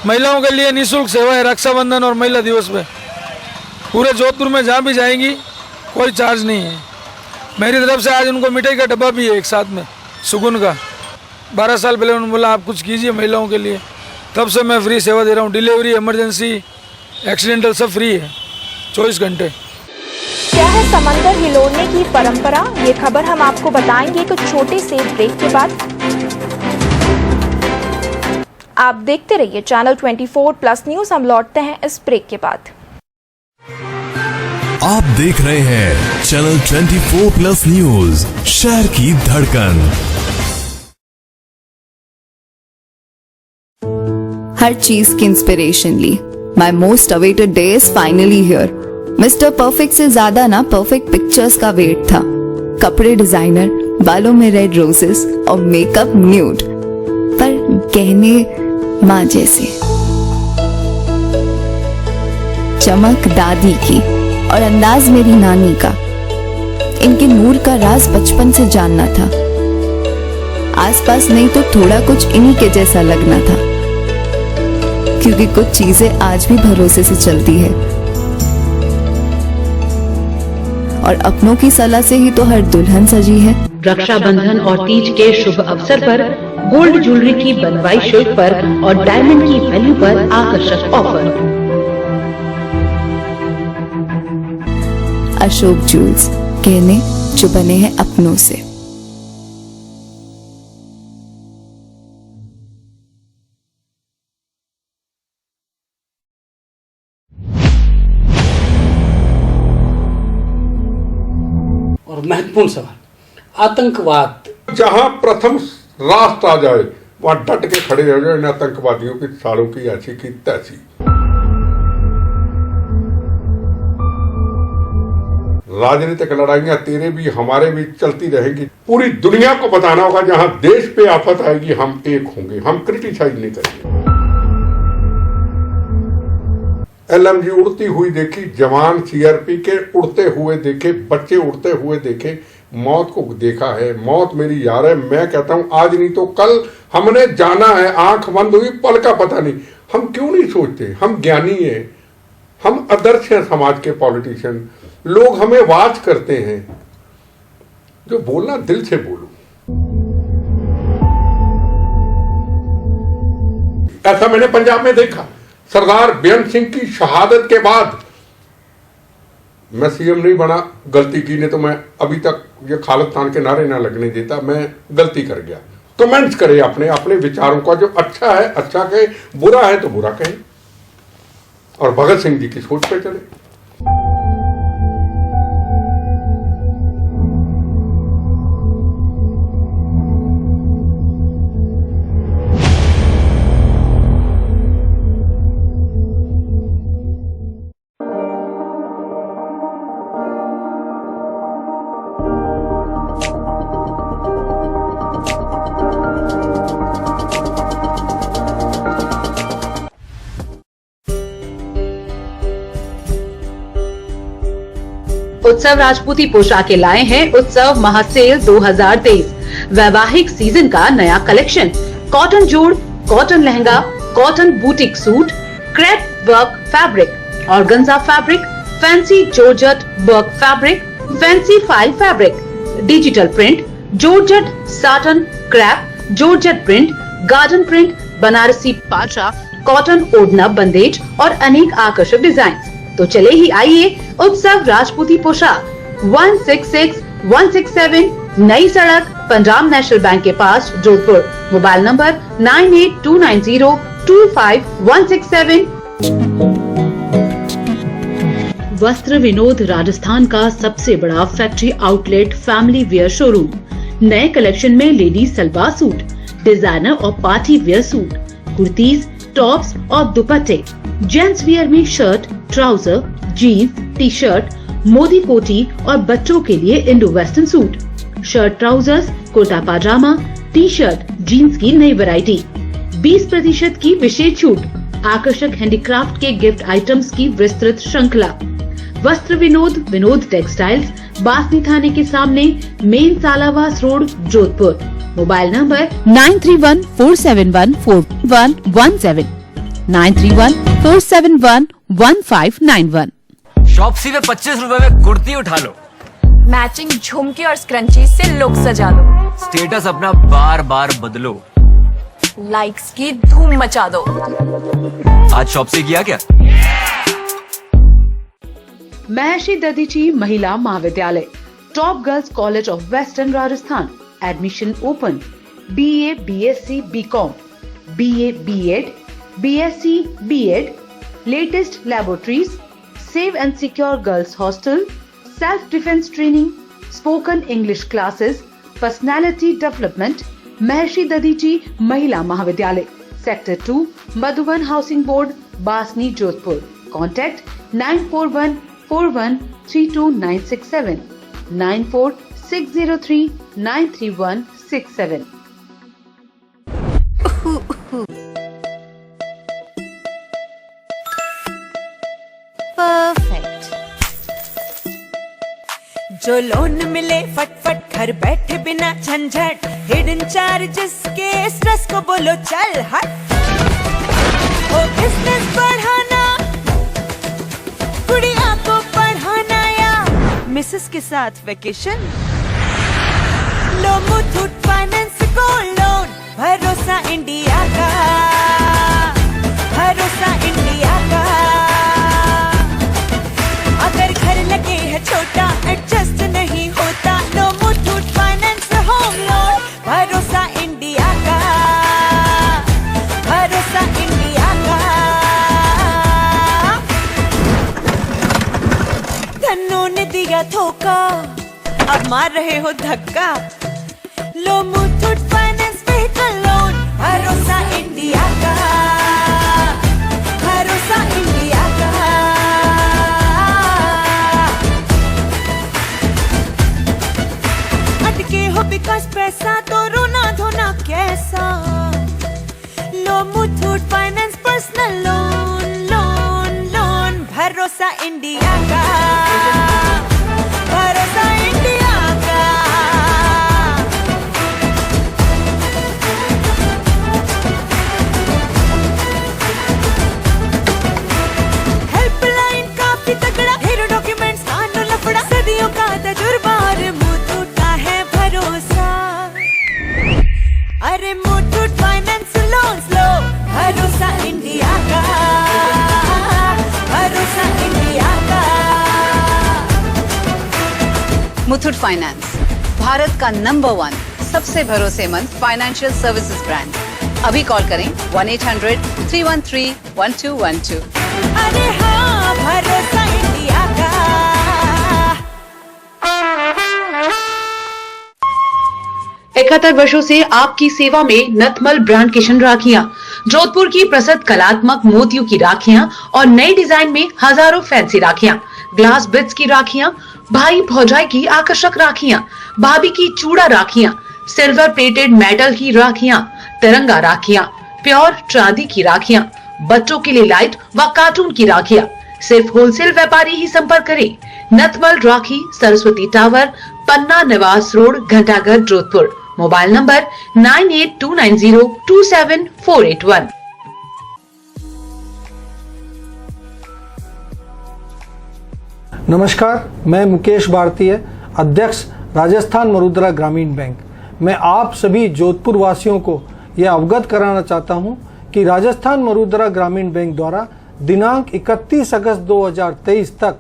महिलाओं के लिए निःशुल्क सेवा है रक्षाबंधन और महिला दिवस पे। पूरे जोधपुर में जहाँ भी जाएंगी कोई चार्ज नहीं है। मेरी तरफ से आज उनको मिठाई का डब्बा भी है एक साथ में सुगुन का। 12 साल पहले उन्होंने बोला आप कुछ कीजिए महिलाओं के लिए, तब से मैं फ्री सेवा दे रहा हूँ। डिलीवरी, इमरजेंसी, एक्सीडेंटल सब फ्री है 24 घंटे। क्या है समंदर हिलोड़ने की परंपरा? ये खबर हम आपको बताएंगे एक छोटे से ब्रेक के बाद। आप देखते रहिए चैनल 24+ न्यूज। हम लौटते हैं इस ब्रेक के बाद। आप देख रहे हैं चैनल 24+ न्यूज, शहर की धड़कन। हर चीज की इंस्पिरेशन ली। My most awaited day is finally here. Mister perfect से ज्यादा ना परफेक्ट पिक्चर्स का वेट था। कपड़े डिजाइनर, बालों में रेड रोजेस और मेकअप न्यूड, पर गहने माँ जैसे। चमक दादी की और अंदाज मेरी नानी का। इनके नूर का राज बचपन से जानना था। आसपास नहीं तो थोड़ा कुछ इन्हीं के जैसा लगना था, क्योंकि कुछ चीजें आज भी भरोसे से चलती है और अपनों की सलाह से ही तो हर दुल्हन सजी है। रक्षाबंधन और तीज के शुभ अवसर पर गोल्ड ज्वेलरी की बनवाई शुल्क पर और डायमंड की वैल्यू पर आकर्षक ऑफर। अशोक ज्वेल्स, गहने जो बने हैं अपनों से। और महत्वपूर्ण सवाल, आतंकवाद जहां प्रथम राष्ट्र आ जाए वहां डट के खड़े हो जाए इन आतंकवादियों की सालों की ऐसी की तैसी। राजनीतिक लड़ाइयां तेरे भी हमारे भी चलती रहेंगी। पूरी दुनिया को बताना होगा जहां देश पे आफत आएगी हम एक होंगे, हम क्रिटिसाइज नहीं करेंगे। LMG उड़ती हुई देखी, जवान CRP के उड़ते हुए देखे, बच्चे उड़ते हुए देखे, मौत को देखा है। मौत मेरी यार है। मैं कहता हूं आज नहीं तो कल हमने जाना है। आंख बंद हुई पल का पता नहीं। हम क्यों नहीं सोचते? हम ज्ञानी हैं, हम आदर्श हैं समाज के पॉलिटिशियन। लोग हमें वाच करते हैं। जो बोलना दिल से बोलो। ऐसा मैंने पंजाब में देखा। सरदार बेअंत सिंह की शहादत के बाद मैं सीएम नहीं बना, गलती की, नहीं तो मैं अभी तक ये खालिस्तान के नारे ना लगने देता। मैं गलती कर गया। कमेंट्स करे अपने अपने विचारों का, जो अच्छा है अच्छा कहे, बुरा है तो बुरा कहे, और भगत सिंह जी की सोच पे चले। उत्सव राजपूती पोशाकें लाए हैं उत्सव महासेल 2023। वैवाहिक सीजन का नया कलेक्शन, कॉटन जोड़, cotton lehenga, cotton boutique suit, crepe work fabric, organza fabric, fancy georgette work fabric, fancy file fabric, digital print, georgette satin, crepe, georgette print, garden print, Banarasi पाचा, कॉटन ओढ़ना बंदेज और अनेक आकर्षक डिजाइन। तो चले ही आइए उत्सव राजपूती पोशाक 166-167 नई सड़क, पंजाब नेशनल बैंक के पास, जोधपुर। Mobile number 9829025167। वस्त्र विनोद राजस्थान का सबसे बड़ा factory outlet family wear showroom. नए कलेक्शन में लेडीज सलवार सूट, डिजाइनर और party wear suit, kurtis, tops और दुपट्टे, जेंट्स वियर में shirt, trouser, jeans, T shirt, Modi कोटी और बच्चों के लिए Indo western suit, shirt, trousers, kurta pajama, T shirt, jeans की नई वैरायटी, 20% की विशेष छूट, आकर्षक हैंडीक्राफ्ट के गिफ्ट आइटम्स की विस्तृत श्रृंखला। वस्त्र विनोद टेक्सटाइल्स, बासनी थाने के सामने, main Salawas road, Jodhpur. Mobile number 9314714117, 9314711591। Shopsy में 25 रुपए में कुर्ती उठा लो, मैचिंग झुमके और स्क्रंची से लुक सजा लो, स्टेटस अपना बार बार बदलो, लाइक्स की धूम मचा दो। आज शॉप्सी किया क्या? महर्षि दधीची महिला महाविद्यालय, top girls college of western Rajasthan. Admission open. BA, BSc, BCom, BA, B.Ed, BSc, B.Ed, latest laboratories, safe and secure girls hostel, self-defense training, spoken English classes, personality development। महर्षि दधीची महिला महाविद्यालय, sector 2, Madhuban housing board, Basni, Jodhpur. Contact 9414132967, 9460393167। Perfect. जो loan मिले फटफट, घर बैठे बिना झंझट, hidden charges के stress को बोलो चल हट। ओ बिजनेस बढ़ाना, गुड़िया को पढ़ाना, या मिसेस के साथ वेकेशन, लो मुथूट फाइनेंस गोल्ड लोन। भरोसा इंडिया का, भरोसा इंडिया का। अगर घर लगे है छोटा, एडजस्ट नहीं होता, लो मुथूट फाइनेंस होम लोन। भरोसा इंडिया का, भरोसा इंडिया का। धन्नो ने दिया धोखा, अब मार रहे हो धक्का, लो मुथूट फाइनेंस व्हीकल लोन। भरोसा इंडिया का, भरोसा इंडिया का। अटके हो बिकॉज पैसा, तो रोना धोना कैसा, लो Muthoot finance personal loan, loan loan. भरोसा इंडिया का, भरोसा इंडिया का। हेल्पलाइन काफी तगड़ा, ढेरों डॉक्यूमेंट्स कानून लफड़ा, सदियों का तजुर्बा, और मुथूट का है भरोसा। अरे मुथूट फाइनेंस लोन्स लो, भरोसा इंडिया का, भरोसा इंडिया का। मुथूट फाइनेंस, भारत का नंबर 1 सबसे भरोसेमंद फाइनेंशियल सर्विसेज ब्रांड। अभी कॉल करें 1-800-313-1212। अरे हाँ, भरोसा इंडिया का। 71 वर्षों से आपकी सेवा में नथमल ब्रांड किशन राखियां, जोधपुर की प्रसिद्ध कलात्मक मोतियों की राखियां और नए डिजाइन में हजारों फैंसी राखियां, ग्लास बिट्स की राखियां, भाई भौजाई की आकर्षक राखियां, भाभी की चूड़ा राखियां, सिल्वर प्लेटेड मेटल की राखियां, तिरंगा राखियां, प्योर चांदी की राखियां, बच्चों के लिए लाइट व कार्टून की राखियां। सिर्फ होलसेल व्यापारी ही संपर्क करें। Nathmal Rakhi, Saraswati tower, Panna Niwas road, Ghantaghar, Jodhpur. Mobile number 9829027481। नमस्कार, मैं मुकेश भारतीय, अध्यक्ष राजस्थान मरुद्रा ग्रामीण बैंक। मैं आप सभी जोधपुर वासियों को यह अवगत कराना चाहता हूं कि राजस्थान मरुद्रा ग्रामीण बैंक द्वारा दिनांक 31 अगस्त 2023 तक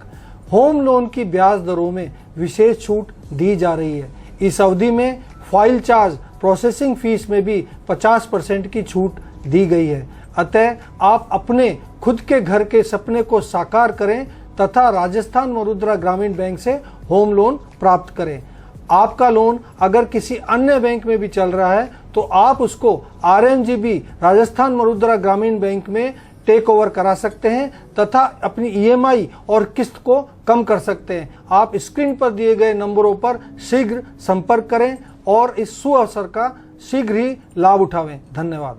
होम लोन की ब्याज दरों में विशेष छूट दी जा रही है। इस अवधि में फाइल चार्ज, प्रोसेसिंग फीस में भी 50% की छूट दी गई है। अतः आप अपने खुद के घर के सपने को साकार करें तथा राजस्थान मरुद्रा ग्रामीण बैंक से होम लोन प्राप्त करें। आपका लोन अगर किसी अन्य बैंक में भी चल रहा है तो आप उसको RMGB राजस्थान मरुद्रा ग्रामीण बैंक में टेक ओवर करा सकते हैं तथा अपनी EMI और किस्त को कम कर सकते हैं। आप स्क्रीन पर दिए गए नंबरों पर शीघ्र संपर्क करें और इस सुअवसर का शीघ्र ही लाभ उठावें। धन्यवाद।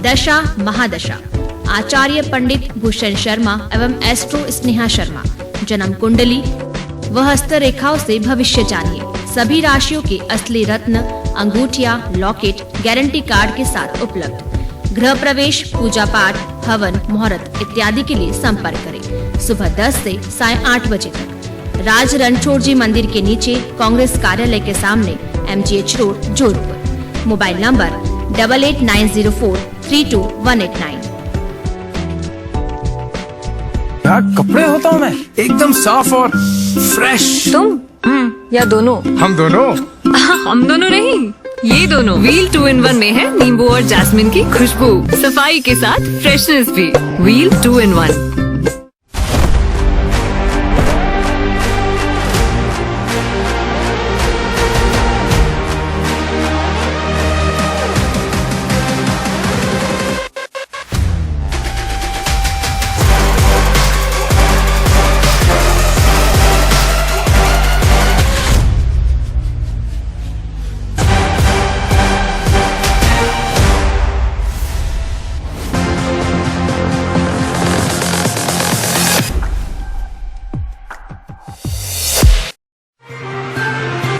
दशा महादशा, आचार्य पंडित भूषण शर्मा एवं एस्ट्रो स्नेहा शर्मा। जन्म कुंडली व हस्त रेखाओं से भविष्य जानिए। सभी राशियों के असली रत्न, अंगूठिया, लॉकेट गारंटी कार्ड के साथ उपलब्ध। गृह प्रवेश, पूजा पाठ, हवन, मुहूर्त इत्यादि के लिए संपर्क करें। सुबह 10 से साय 8 बजे तक। राज रणछोड़ जी मंदिर के नीचे, कांग्रेस कार्यालय के सामने, MGH road, Jodhpur. Mobile number 8890432189। कपड़े होता हूँ मैं एकदम साफ और फ्रेश। तुम या दोनों? हम दोनों। हम दोनों नहीं, ये दोनों। व्हील 2-in-1 में है नींबू और जैस्मिन की खुशबू, सफाई के साथ फ्रेशनेस भी। Wheel 2-in-1।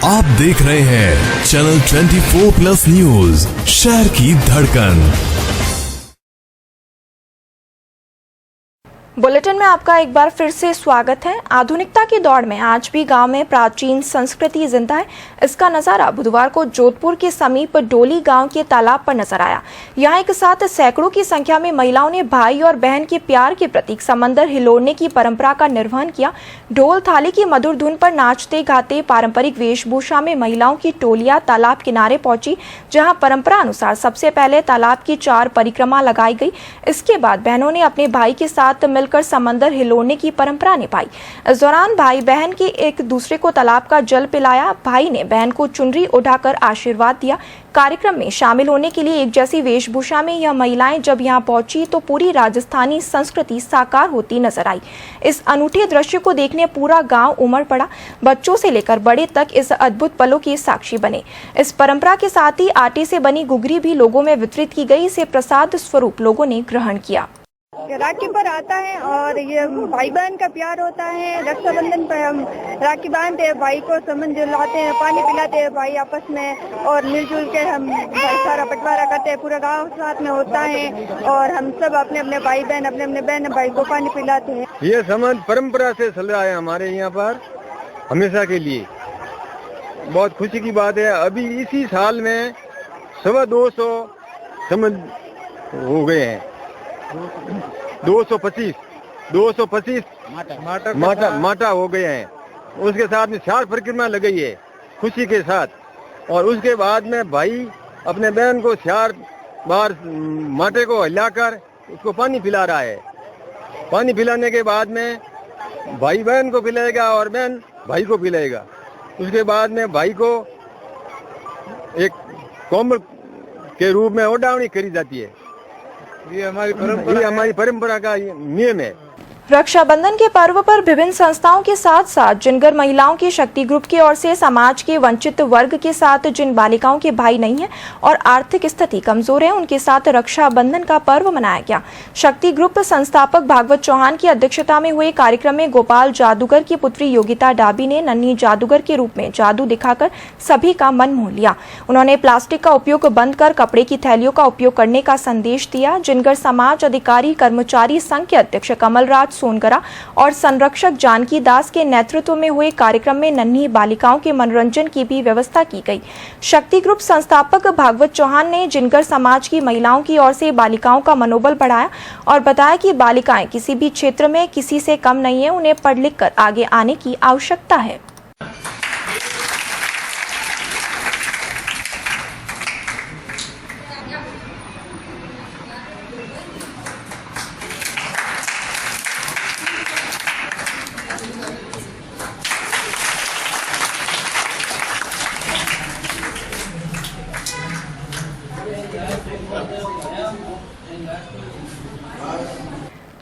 आप देख रहे हैं चैनल 24+ न्यूज, शहर की धड़कन। बुलेटिन में आपका एक बार फिर से स्वागत है। आधुनिकता की दौड़ में आज भी गांव में प्राचीन संस्कृति जिंदा है। इसका नजारा बुधवार को जोधपुर के समीप डोली गांव के तालाब पर नजर आया। यहां एक साथ सैकड़ों की संख्या में महिलाओं ने भाई और बहन के प्यार के प्रतीक समंदर हिलोड़ने की परंपरा का निर्वहन किया। ढोल थाली की मधुर धुन पर नाचते गाते पारंपरिक वेशभूषा में महिलाओं की टोलियां तालाब किनारे पहुंची, जहां परंपरा अनुसार सबसे पहले तालाब की 4 परिक्रमा लगाई गई। इसके बाद बहनों ने अपने भाई के साथ मिल मिलकर समंदर हिलोने की परंपरा निभाई। इस दौरान भाई बहन के एक दूसरे को तालाब का जल पिलाया। भाई ने बहन को चुनरी उठाकर आशीर्वाद दिया। कार्यक्रम में शामिल होने के लिए एक जैसी वेशभूषा में यह महिलाएं जब यहां पहुंची तो पूरी राजस्थानी संस्कृति साकार होती नजर आई। इस अनूठे दृश्य को देखने पूरा गांव उमड़ पड़ा। बच्चों से लेकर बड़े तक इस अद्भुत पलों के साक्षी बने। इस परंपरा के साथ ही आटे से बनी गुगरी भी लोगों में वितरित की गई। इसे प्रसाद स्वरूप लोगों ने ग्रहण किया। राखी पर आता है और ये भाई बहन का प्यार होता है। रक्षाबंधन पर हम राखी बांधते हैं, भाई को समन जुलाते हैं, पानी पिलाते हैं भाई आपस में, और मिलजुल के हम सारा बंटवारा करते हैं। पूरा गांव साथ में होता है और हम सब अपने अपने भाई बहन अपने अपने बहन भाई को पानी पिलाते हैं। ये संबंध परंपरा से चल रहा है हमारे यहाँ पर हमेशा के लिए। बहुत खुशी की बात है। अभी इसी साल में 250 संबंध हो गए हैं। 225 माटा हो गए हैं। उसके साथ में 4 परिक्रमा लग गई है खुशी के साथ। और उसके बाद में भाई अपने बहन को 4 बार माटे को हिलाकर उसको पानी पिला रहा है। पानी पिलाने के बाद में भाई बहन को पिलाएगा और बहन भाई को पिलाएगा। उसके बाद में भाई को एक कोमल के रूप में ओढ़ावनी करी जाती है। ये हमारी परंपरा का नियम है। रक्षाबंधन के पर्व पर विभिन्न संस्थाओं के साथ साथ जिनगर महिलाओं के शक्ति ग्रुप की ओर से समाज के वंचित वर्ग के साथ जिन बालिकाओं के भाई नहीं है और आर्थिक स्थिति कमजोर है उनके साथ रक्षाबंधन का पर्व मनाया गया। शक्ति ग्रुप संस्थापक भागवत चौहान की अध्यक्षता में हुए कार्यक्रम में गोपाल जादूगर की पुत्री योगिता डाबी ने नन्ही जादूगर के रूप में जादू दिखाकर सभी का मन मोह लिया। उन्होंने प्लास्टिक का उपयोग बंद कर कपड़े की थैलियों का उपयोग करने का संदेश दिया। जिनगर समाज अधिकारी कर्मचारी संघ के अध्यक्ष कमलराज सोनगरा और संरक्षक जानकी दास के नेतृत्व में हुए कार्यक्रम में नन्ही बालिकाओं के मनोरंजन की भी व्यवस्था की गई। शक्ति ग्रुप संस्थापक भागवत चौहान ने जिनगर समाज की महिलाओं की ओर से बालिकाओं का मनोबल बढ़ाया और बताया कि बालिकाएं किसी भी क्षेत्र में किसी से कम नहीं है, उन्हें पढ़ लिख कर आगे आने की आवश्यकता है।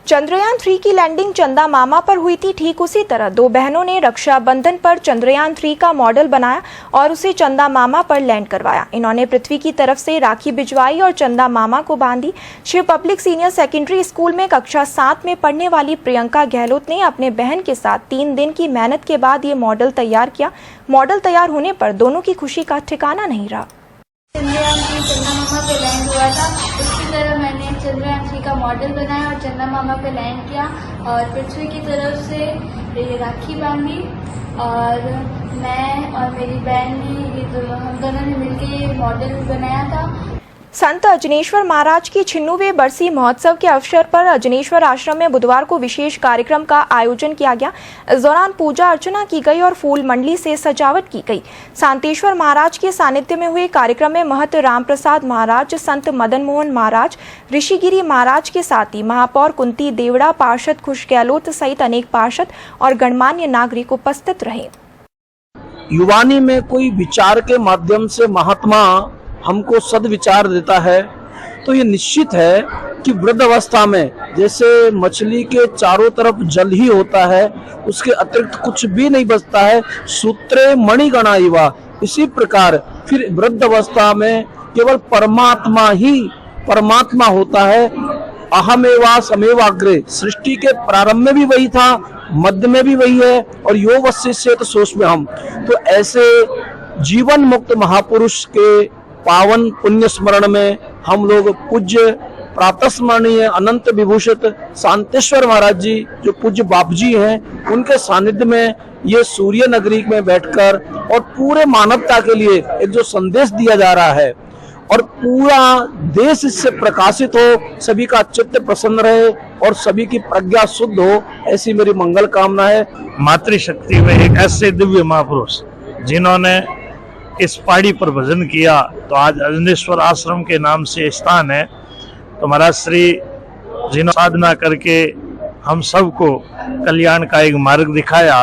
चंद्रयान 3 की लैंडिंग चंदा मामा पर हुई थी। ठीक उसी तरह 2 बहनों ने रक्षाबंधन पर चंद्रयान 3 का मॉडल बनाया और उसे चंदा मामा पर लैंड करवाया। इन्होंने पृथ्वी की तरफ से राखी भिजवाई और चंदा मामा को बांधी। Shiv public senior secondary school में कक्षा 7 में पढ़ने वाली प्रियंका गहलोत ने अपने बहन के साथ 3 दिन की मेहनत के बाद ये मॉडल तैयार किया। मॉडल तैयार होने पर दोनों की खुशी का ठिकाना नहीं रहा। चंद्रयान 3 चंदा मामा पे लैंड हुआ था, उसी तरह मैंने चंद्रयान 3 का मॉडल बनाया और चंदा मामा पे लैंड किया और पृथ्वी की तरफ से राखी बांधी और मैं और मेरी बहन ने हम दोनों ने मिलकर ये मॉडल बनाया था। संत अजनेश्वर महाराज की 96वें बरसी महोत्सव के अवसर पर अजनेश्वर आश्रम में बुधवार को विशेष कार्यक्रम का आयोजन किया गया। इस दौरान पूजा अर्चना की गई और फूल मंडली से सजावट की गई। शांतेश्वर महाराज के सानिध्य में हुए कार्यक्रम में महंत रामप्रसाद महाराज, संत मदन मोहन महाराज, ऋषिगिरी महाराज के साथ ही महापौर कुंती देवड़ा, पार्षद खुश गहलोत सहित अनेक पार्षद और गणमान्य नागरिक उपस्थित रहे। युवानी में कोई विचार के माध्यम से महात्मा हमको सदविचार देता है तो ये निश्चित है कि वृद्ध अवस्था में जैसे मछली के चारों तरफ जल ही होता है, उसके अतिरिक्त कुछ भी नहीं बचता है, सूत्रे मणिगणा इवा, इसी प्रकार फिर वृद्ध अवस्था में केवल परमात्मा ही परमात्मा होता है। अहमेवा समेवाग्रे, सृष्टि के प्रारंभ में भी वही था, मध्य में भी वही है और यो वशिष्य तो सोच में हम। तो ऐसे जीवन मुक्त महापुरुष के पावन पुण्य स्मरण में हम लोग पूज्य प्रातस्मरणीय अनंत विभूषित शांतेश्वर महाराज जी जो पूज्य बाप जी हैं, उनके सानिध्य में ये सूर्य नगरी में बैठकर और पूरे मानवता के लिए एक जो संदेश दिया जा रहा है और पूरा देश इससे प्रकाशित हो, सभी का चित्त प्रसन्न रहे और सभी की प्रज्ञा शुद्ध हो, ऐसी मेरी मंगल कामना है। मातृशक्ति में एक ऐसे दिव्य महापुरुष जिन्होंने इस पहाड़ी पर भजन किया, तो आज अजनेश्वर आश्रम के नाम से स्थान है। तो महाराज श्री जिन्होंने साधना करके हम सबको कल्याण का एक मार्ग दिखाया।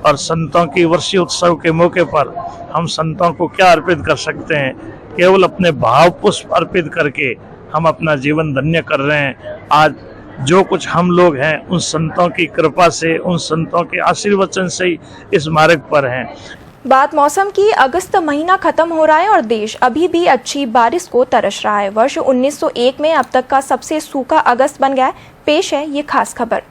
और संतों की वर्षीय उत्सव के मौके पर हम संतों को क्या अर्पित कर सकते हैं, केवल अपने भाव पुष्प अर्पित करके हम अपना जीवन धन्य कर रहे हैं। आज जो कुछ हम लोग हैं उन संतों की कृपा से, उन संतों के आशीर्वचन से ही इस मार्ग पर हैं। बात मौसम की। अगस्त महीना खत्म हो रहा है और देश अभी भी अच्छी बारिश को तरस रहा है। वर्ष 1901 में अब तक का सबसे सूखा अगस्त बन गया है। पेश है ये खास खबर।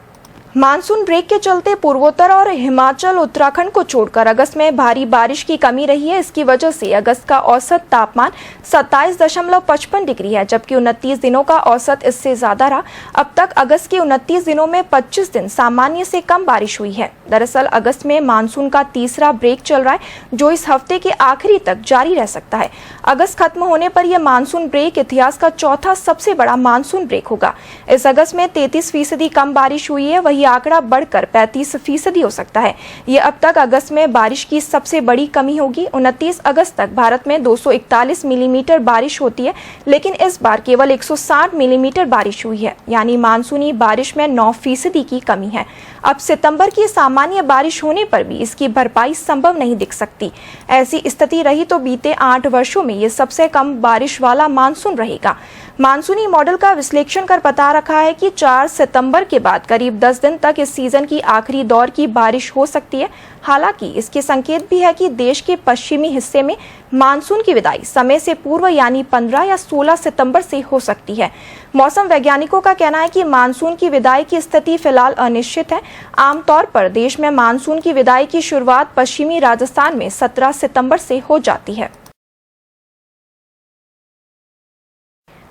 मानसून ब्रेक के चलते पूर्वोत्तर और हिमाचल उत्तराखंड को छोड़कर अगस्त में भारी बारिश की कमी रही है। इसकी वजह से अगस्त का औसत तापमान 27.55 डिग्री है, जबकि 29 दिनों का औसत इससे ज्यादा रहा। अब तक अगस्त के 29 दिनों में 25 दिन सामान्य से कम बारिश हुई है। दरअसल अगस्त में मानसून का तीसरा ब्रेक चल रहा है, जो इस हफ्ते के आखिरी तक जारी रह सकता है। अगस्त खत्म होने पर यह मानसून ब्रेक इतिहास का चौथा सबसे बड़ा मानसून ब्रेक होगा। इस अगस्त में 33% कम बारिश हुई है, वही आंकड़ा बढ़कर 35% हो सकता है। ये अब तक अगस्त में बारिश की सबसे बड़ी कमी होगी। 29 अगस्त तक भारत में 241 मिलीमीटर बारिश होती है, लेकिन इस बार केवल 160 मिलीमीटर बारिश हुई है, यानी मानसूनी बारिश में 9% की कमी है। अब सितंबर की सामान्य बारिश होने पर भी इसकी भरपाई संभव नहीं दिख सकती। ऐसी स्थिति रही तो बीते 8 वर्षों में ये सबसे कम बारिश वाला मानसून रहेगा। मानसूनी मॉडल का विश्लेषण कर बता रखा है कि 4 सितंबर के बाद करीब 10 दिन तक इस सीजन की आखिरी दौर की बारिश हो सकती है। हालांकि इसके संकेत भी है कि देश के पश्चिमी हिस्से में मानसून की विदाई समय से पूर्व यानी 15 या 16 सितंबर से हो सकती है। मौसम वैज्ञानिकों का कहना है कि मानसून की विदाई की स्थिति फिलहाल अनिश्चित है। आमतौर पर देश में मानसून की विदाई की शुरुआत पश्चिमी राजस्थान में 17 सितंबर से हो जाती है।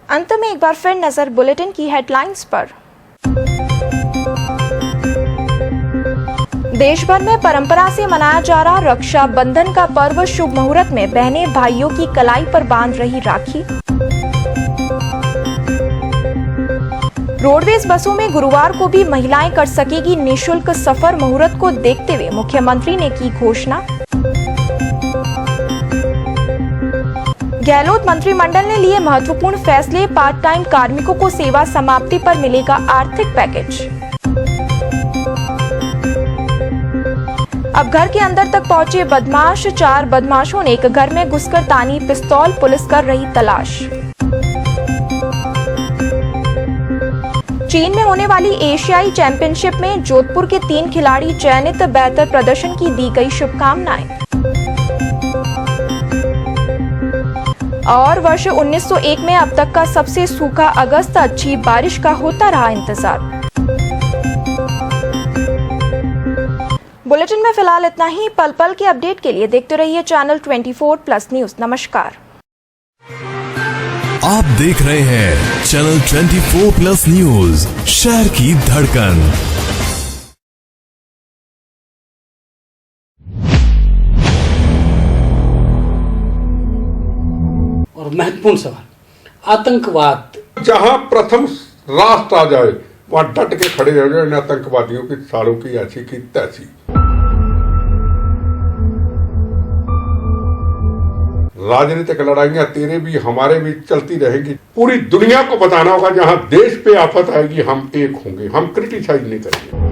अंत में एक बार फिर नजर बुलेटिन की हेडलाइंस पर। देश भर में परंपरा से मनाया जा रहा रक्षाबंधन का पर्व, शुभ मुहूर्त में बहनें भाइयों की कलाई पर बांध रही राखी। रोडवेज बसों में गुरुवार को भी महिलाएं कर सकेगी निःशुल्क सफर, मुहूर्त को देखते हुए मुख्यमंत्री ने की घोषणा। गहलोत मंत्रिमंडल ने लिए महत्वपूर्ण फैसले, पार्ट टाइम कार्मिकों को सेवा समाप्ति पर मिलेगा आर्थिक पैकेज। अब घर के अंदर तक पहुंचे बदमाश, 4 बदमाशों ने एक घर में घुसकर तानी पिस्तौल, पुलिस कर रही तलाश। चीन में होने वाली एशियाई चैंपियनशिप में जोधपुर के 3 खिलाड़ी चयनित, बेहतर प्रदर्शन की दी गई शुभकामनाएं। और वर्ष 1901 में अब तक का सबसे सूखा अगस्त, अच्छी बारिश का होता रहा इंतजार। बुलेटिन में फिलहाल इतना ही। पल पल के अपडेट के लिए देखते रहिए चैनल 24+ न्यूज। नमस्कार। आप देख रहे हैं चैनल 24+ न्यूज, शहर की धड़कन। और महत्वपूर्ण सवाल, आतंकवाद जहां प्रथम राष्ट्र आ जाए वहां डट के खड़े हो जाए इन आतंकवादियों की सालों की ऐसी की तैसी। राजनीतिक लड़ाइयां तेरे भी हमारे भी चलती रहेगी। पूरी दुनिया को बताना होगा जहां देश पे आफत आएगी हम एक होंगे, हम क्रिटिसाइज नहीं करेंगे।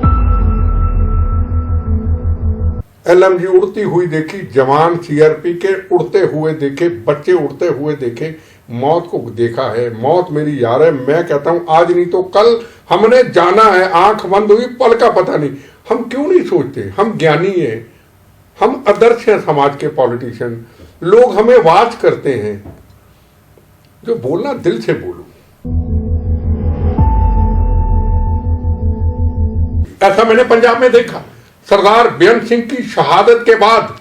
LMG उड़ती हुई देखी, जवान CRP के उड़ते हुए देखे, बच्चे उड़ते हुए देखे, मौत को देखा है। मौत मेरी यार है। मैं कहता हूं आज नहीं तो कल हमने जाना है। आंख बंद हुई, पल का पता नहीं। हम क्यों नहीं सोचते? हम ज्ञानी हैं, हम आदर्श हैं समाज के पॉलिटिशियन। लोग हमें वाच करते हैं। जो बोलना दिल से बोलो। ऐसा मैंने पंजाब में देखा। सरदार बेअंत सिंह की शहादत के बाद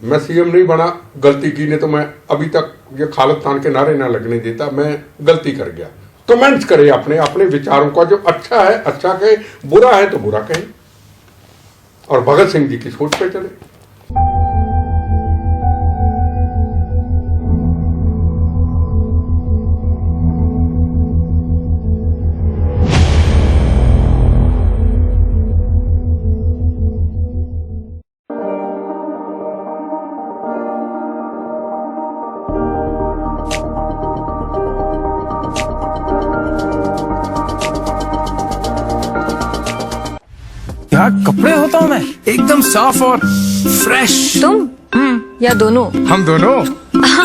मैं CM नहीं बना। गलती की ने तो मैं अभी तक ये खालिद खान के नारे ना लगने देता। मैं गलती कर गया। कमेंट्स करे अपने अपने विचारों का। जो अच्छा है अच्छा कहे, बुरा है तो बुरा कहे, और भगत सिंह जी की सोच पे चले। क्या कपड़े होता हूँ मैं, एकदम साफ और फ्रेश। तुम या दोनों? हम दोनों।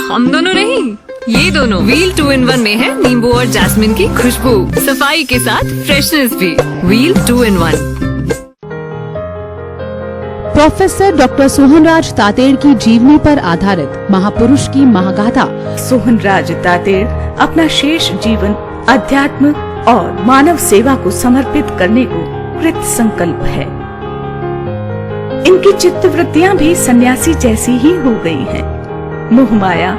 हम दोनों नहीं, ये दोनों। व्हील 2 in 1 में है नींबू और जैस्मिन की खुशबू, सफाई के साथ फ्रेशनेस भी। Wheel 2 in 1। Professor doctor Sohanraj Tated की जीवनी पर आधारित महापुरुष की महागाथा। सोहनराज तातेड़ अपना शेष जीवन अध्यात्म और मानव सेवा को समर्पित करने को कृत संकल्प है। इनकी चित्तवृत्तियां भी सन्यासी जैसी ही हो गई हैं। मोह माया,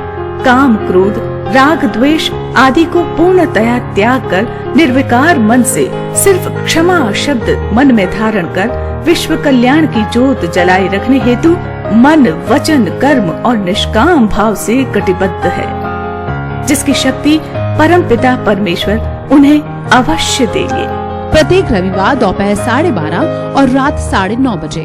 काम क्रोध, राग द्वेष आदि को पूर्णतया त्याग कर निर्विकार मन से सिर्फ क्षमा शब्द मन में धारण कर विश्व कल्याण की ज्योत जलाए रखने हेतु मन, वचन, कर्म और निष्काम भाव से कटिबद्ध है, जिसकी शक्ति परमपिता परमेश्वर उन्हें अवश्य देंगे। प्रत्येक रविवार दोपहर 12:30 और रात 9:30 बजे।